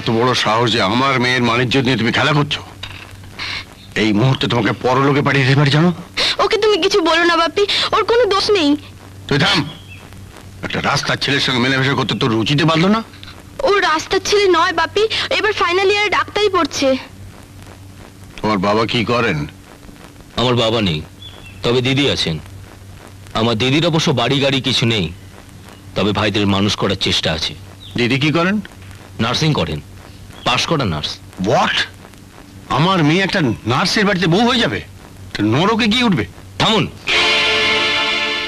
এত বড় সাহস যে আমার মেয়ের মানিজ্য নিয়ে তুমি খেলা করছো? এই মুহূর্তে তোমাকে পরলোকে পাঠিয়ে দিতে পারি, জানো? ওকে তুমি কিছু বলো না বাপি, ওর কোনো দোষ নেই। তুই থাম। একটা রাস্তার ছেলের সঙ্গে মেলামেশা করতে তোর রুচিতে পারলো না? ও রাস্তার ছেলে নয় বাপি, এবার ফাইনাল ইয়ারে ডাক্তারি পড়ছে। তোমার বাবা কি করেন? আমার বাবা নেই, তবে দিদি আছেন। আমার দিদির অবশ্য বাড়ি গাড়ি কিছু নেই, তবে ভাইদের মানুষ করার চেষ্টা আছে। দিদি কি করেন? নার্সিং করেন, পাশ করা নার্স। হোয়াট? আমার মেয়ে একটা নার্সের বাড়িতে বউ হয়ে যাবে? নরকে গিয়ে উঠবে। থামুন।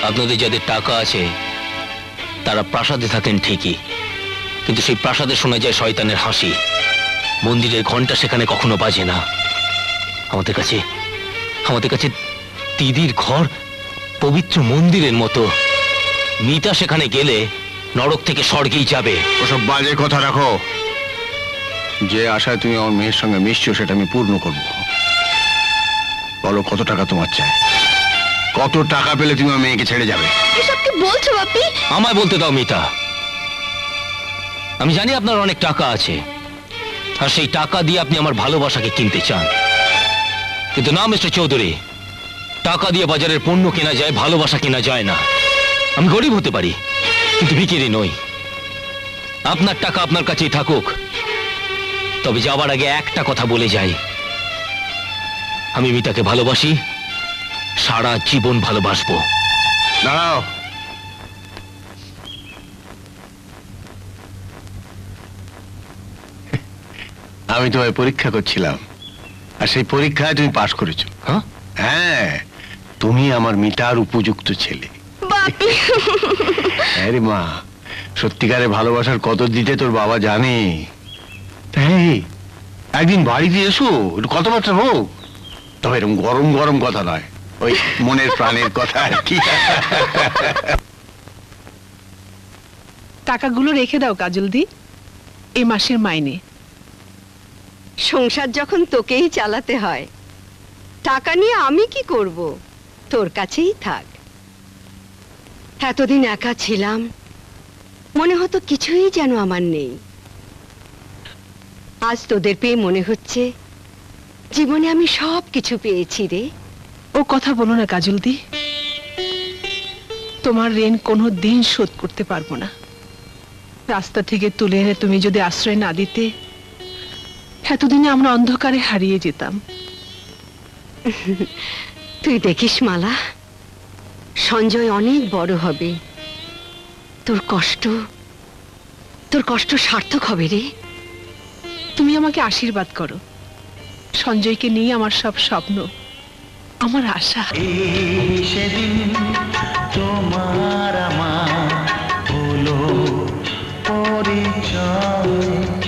আপনাদের যাদের টাকা আছে তারা প্রাসাদে থাকেন ঠিকই, কিন্তু সেই প্রাসাদে শোনা যায় শয়তানের হাসি। মন্দিরের ঘন্টা সেখানে কখনো বাজে না। আমাদের কাছে দিদির ঘর পবিত্র মন্দিরের মতো। মিতা সেখানে গেলে নরক থেকে স্বর্গেই যাবে। ওসব বাজে কথা রাখো। যে আশায় তুমি আমার মেয়ের সঙ্গে মিশছো সেটা আমি পূর্ণ করব। বলো কত টাকা তোমার চাই? কত টাকা পেলে তুমি আমার মেয়েকে ছেড়ে যাবে? এসব কি বলছো বাপি? আমায় বলতে দাও মিতা। আমি জানি আপনার অনেক টাকা আছে, আর সেই টাকা দিয়ে আপনি আমার ভালোবাসাকে কিনতে চান। কিন্তু না মিস্টার চৌধুরী, টাকা দিয়ে বাজারের পণ্য কেনা যায়, ভালোবাসা কেনা যায় না। আমি গরিব হতে পারি, কিন্তু ভিখিরি নই। আপনার টাকা আপনার কাছেই থাকুক, তবে যাওয়ার আগে একটা কথা বলে যাই, আমি মিতাকে ভালোবাসি, সারা জীবন ভালোবাসবো। দাঁড়াও। আমি তোমায় পরীক্ষা করছিলাম, আর সেই পরীক্ষায় তুমি পাশ করেছো। হ্যাঁ, তুমি আমার মিতার উপযুক্ত ছেলে। বাপি আরে মা, সত্যিকারে ভালোবাসার কদর দিতে তোর বাবা জানে। তাই একদিন বাড়িতে এসো, একটু কথাবার্তা হোক। তবে এরকম গরম গরম কথা নয়, ওই মনের প্রাণের কথা আর কি। টাকাগুলো রেখে দাও কাজল দি, এ মাসের মাইনে। সংসার যখন তোকেই চালাতে হয়, টাকা নিয়ে আমি কি করব? তোর কাছেই থাক। এতদিন একা ছিলাম, মনে হতো কিছুই যেন আমার নেই। আজ তোদের পেয়ে মনে হচ্ছে জীবনে আমি সব কিছু পেয়েছি রে। ও কথা বলো না কাজল দি, তোমার ঋণ কোনো দিন শোধ করতে পারবো না। রাস্তা থেকে তুলে এনে তুমি যদি আশ্রয় না দিতে, এতদিনে আমরা অন্ধকারে হারিয়ে যেতাম। তুই দেখিস মালা, সঞ্জয় অনেক বড় হবে, তোর কষ্ট সার্থক হবে রে। তুমি আমাকে আশীর্বাদ করো, সঞ্জয়কে নিয়ে আমার সব স্বপ্ন, আমার আশা। সেদিন তোমার আমার হলো পরিচয়।